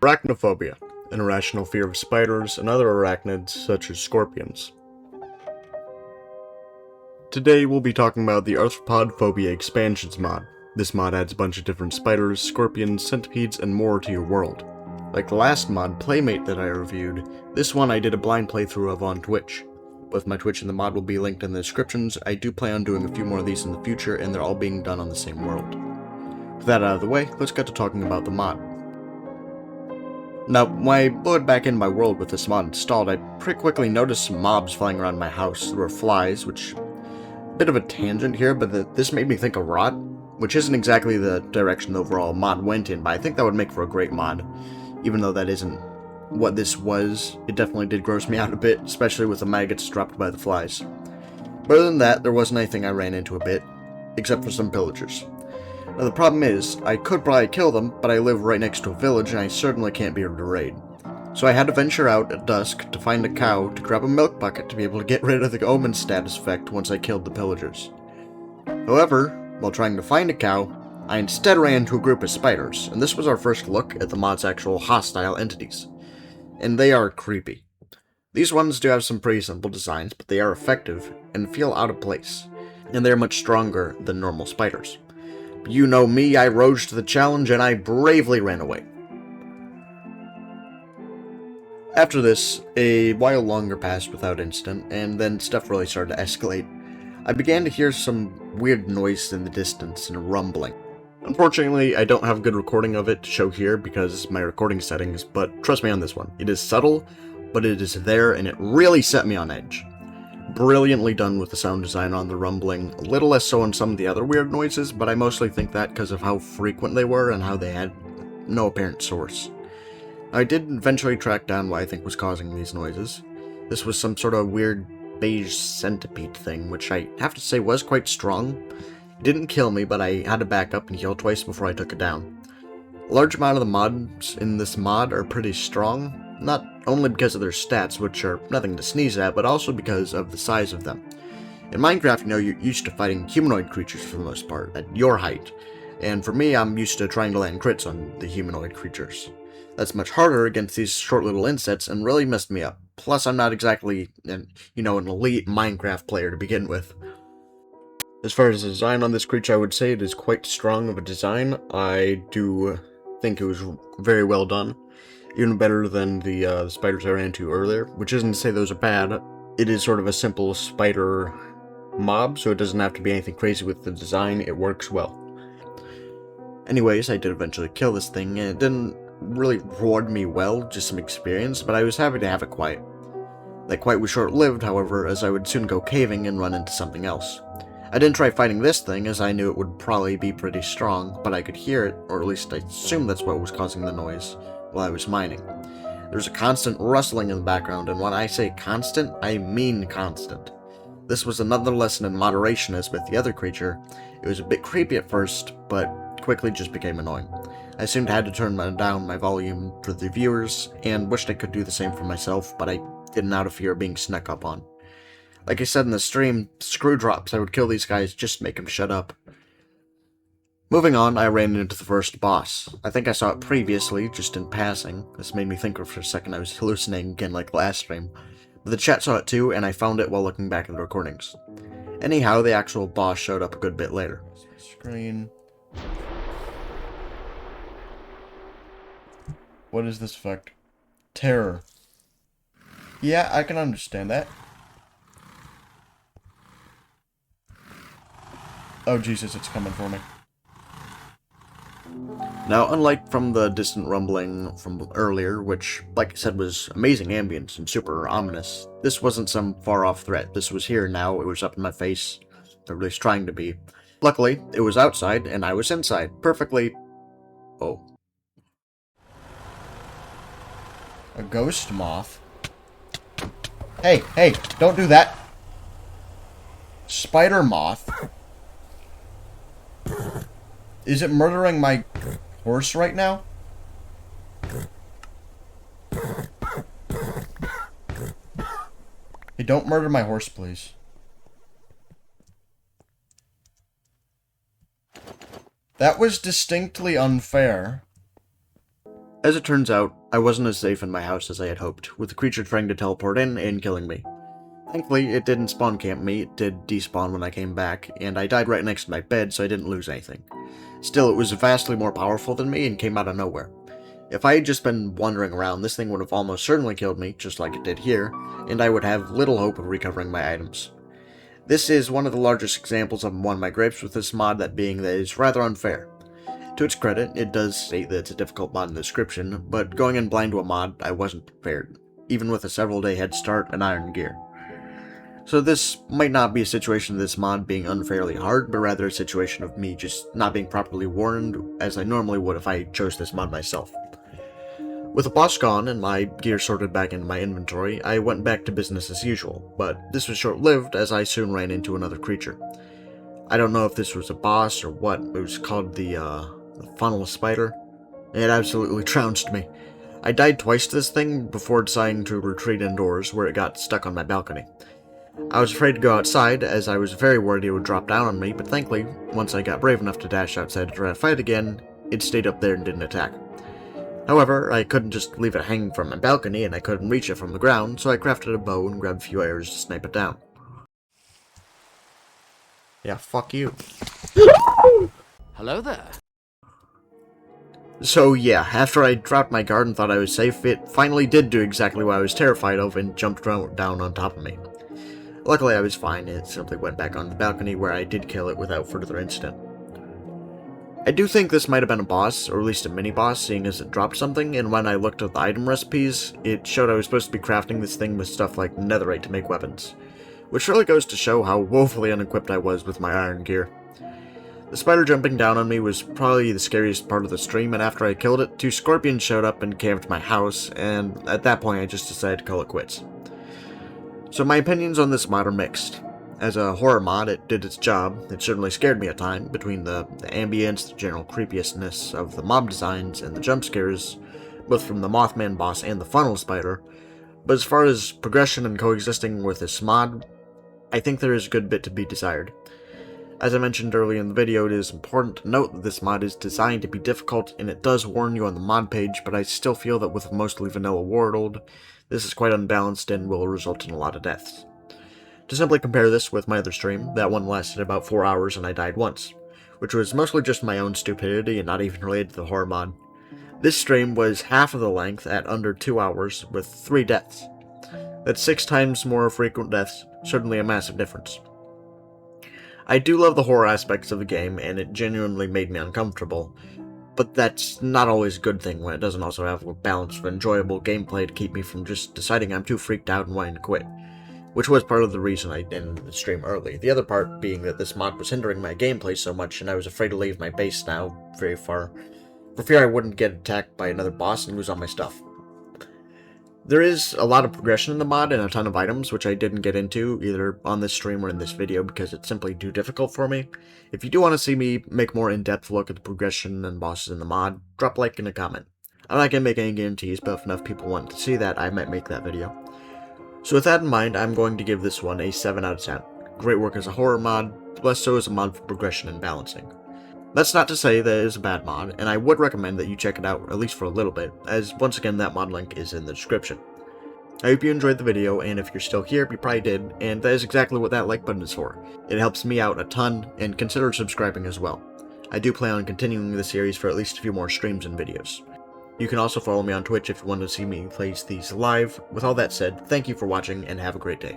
Arachnophobia, an irrational fear of spiders and other arachnids such as scorpions. Today we'll be talking about the Arthropod Phobia Expansions mod. This mod adds a bunch of different spiders, scorpions, centipedes, and more to your world. Like the last mod, Playmate, that I reviewed, this one I did a blind playthrough of on Twitch. Both my Twitch and the mod will be linked in the descriptions. I do plan on doing a few more of these in the future, and they're all being done on the same world. With that out of the way, let's get to talking about the mod. Now, when I loaded back in my world with this mod installed, I pretty quickly noticed some mobs flying around my house. There were flies, which... a bit of a tangent here, but this made me think of rot, which isn't exactly the direction the overall mod went in, but I think that would make for a great mod. Even though that isn't what this was, it definitely did gross me out a bit, especially with the maggots dropped by the flies. But other than that, there wasn't anything I ran into a bit, except for some villagers. Now the problem is, I could probably kill them, but I live right next to a village and I certainly can't be able to raid. So I had to venture out at dusk to find a cow to grab a milk bucket to be able to get rid of the omen status effect once I killed the pillagers. However, while trying to find a cow, I instead ran into a group of spiders, and this was our first look at the mod's actual hostile entities. And they are creepy. These ones do have some pretty simple designs, but they are effective and feel out of place, and they are much stronger than normal spiders. But you know me, I rose to the challenge and I bravely ran away. After this, a while longer passed without incident, and then stuff really started to escalate. I began to hear some weird noise in the distance and a rumbling. Unfortunately, I don't have a good recording of it to show here because my recording settings, but trust me on this one. It is subtle, but it is there and it really set me on edge. Brilliantly done with the sound design on the rumbling, a little less so on some of the other weird noises, but I mostly think that because of how frequent they were and how they had no apparent source. I did eventually track down what I think was causing these noises. This was some sort of weird beige centipede thing, which I have to say was quite strong. It didn't kill me, but I had to back up and heal twice before I took it down. A large amount of the mods in this mod are pretty strong, not only because of their stats, which are nothing to sneeze at, but also because of the size of them. In Minecraft, you know, you're used to fighting humanoid creatures for the most part, at your height, and for me, I'm used to trying to land crits on the humanoid creatures. That's much harder against these short little insects and really messed me up. Plus, I'm not exactly, an elite Minecraft player to begin with. As far as the design on this creature, I would say it is quite strong of a design. I do think it was very well done. Even better than the spiders I ran into earlier, which isn't to say those are bad. It is sort of a simple spider mob, so it doesn't have to be anything crazy with the design. It works well. Anyways, I did eventually kill this thing, and it didn't really reward me well, just some experience, but I was happy to have it quiet. That quiet was short-lived, however, as I would soon go caving and run into something else. I didn't try fighting this thing, as I knew it would probably be pretty strong, but I could hear it, or at least I assumed that's what was causing the noise, while I was mining. There was a constant rustling in the background, and when I say constant, I mean constant. This was another lesson in moderation as with the other creature. It was a bit creepy at first, but quickly just became annoying. I seemed to have to turn down my volume for the viewers, and wished I could do the same for myself, but I didn't out of fear of being snuck up on. Like I said in the stream, screw drops, I would kill these guys just to make them shut up. Moving on, I ran into the first boss. I think I saw it previously, just in passing. This made me think for a second I was hallucinating again like last stream. But the chat saw it too, and I found it while looking back at the recordings. Anyhow, the actual boss showed up a good bit later. Screen... What is this effect? Terror. Yeah, I can understand that. Oh Jesus, it's coming for me. Now, unlike from the distant rumbling from earlier, which, like I said, was amazing ambience and super ominous, this wasn't some far-off threat. This was here now, it was up in my face, or at least trying to be. Luckily, it was outside, and I was inside, perfectly... Oh. A ghost moth? Hey, hey, don't do that! Spider moth? Is it murdering my horse right now? Hey, don't murder my horse, please. That was distinctly unfair. As it turns out, I wasn't as safe in my house as I had hoped, with the creature trying to teleport in and killing me. Thankfully, it didn't spawn camp me, it did despawn when I came back, and I died right next to my bed, so I didn't lose anything. Still, it was vastly more powerful than me and came out of nowhere. If I had just been wandering around, this thing would have almost certainly killed me, just like it did here, and I would have little hope of recovering my items. This is one of the largest examples of one of my gripes with this mod, that being that it's rather unfair. To its credit, it does state that it's a difficult mod in the description, but going in blind to a mod, I wasn't prepared, even with a several day head start and iron gear. So this might not be a situation of this mod being unfairly hard, but rather a situation of me just not being properly warned, as I normally would if I chose this mod myself. With the boss gone and my gear sorted back into my inventory, I went back to business as usual, but this was short-lived as I soon ran into another creature. I don't know if this was a boss or what, it was called the funnel spider. It absolutely trounced me. I died twice to this thing before deciding to retreat indoors, where it got stuck on my balcony. I was afraid to go outside, as I was very worried it would drop down on me, but thankfully, once I got brave enough to dash outside to try to fight again, it stayed up there and didn't attack. However, I couldn't just leave it hanging from my balcony, and I couldn't reach it from the ground, so I crafted a bow and grabbed a few arrows to snipe it down. Yeah, fuck you. Hello there. So yeah, after I dropped my guard and thought I was safe, it finally did do exactly what I was terrified of and jumped down on top of me. Luckily I was fine, it simply went back on the balcony where I did kill it without further incident. I do think this might have been a boss, or at least a mini-boss, seeing as it dropped something, and when I looked at the item recipes, it showed I was supposed to be crafting this thing with stuff like netherite to make weapons, which really goes to show how woefully unequipped I was with my iron gear. The spider jumping down on me was probably the scariest part of the stream, and after I killed it, 2 scorpions showed up and camped my house, and at that point I just decided to call it quits. So my opinions on this mod are mixed. As a horror mod, it did its job. It certainly scared me at times, between the ambience, the general creepiness of the mob designs, and the jump scares, both from the Mothman boss and the funnel spider. But as far as progression and coexisting with this mod, I think there is a good bit to be desired. As I mentioned earlier in the video, it is important to note that this mod is designed to be difficult, and it does warn you on the mod page, but I still feel that with a mostly vanilla world, this is quite unbalanced and will result in a lot of deaths. To simply compare this with my other stream, that one lasted about 4 hours and I died once, which was mostly just my own stupidity and not even related to the horror mod. This stream was half of the length at under 2 hours with 3 deaths. That's 6 times more frequent deaths, certainly a massive difference. I do love the horror aspects of the game, and it genuinely made me uncomfortable, but that's not always a good thing when it doesn't also have a balance of enjoyable gameplay to keep me from just deciding I'm too freaked out and wanting to quit, which was part of the reason I ended the stream early. The other part being that this mod was hindering my gameplay so much, and I was afraid to leave my base now very far, for fear I wouldn't get attacked by another boss and lose all my stuff. There is a lot of progression in the mod and a ton of items, which I didn't get into either on this stream or in this video because it's simply too difficult for me. If you do want to see me make more in-depth look at the progression and bosses in the mod, drop a like and a comment. I'm not going to make any guarantees, but if enough people want to see that, I might make that video. So with that in mind, I'm going to give this one a 7 out of 10. Great work as a horror mod, less so as a mod for progression and balancing. That's not to say that it is a bad mod, and I would recommend that you check it out, at least for a little bit, as once again that mod link is in the description. I hope you enjoyed the video, and if you're still here, you probably did, and that is exactly what that like button is for. It helps me out a ton, and consider subscribing as well. I do plan on continuing the series for at least a few more streams and videos. You can also follow me on Twitch if you want to see me play these live. With all that said, thank you for watching, and have a great day.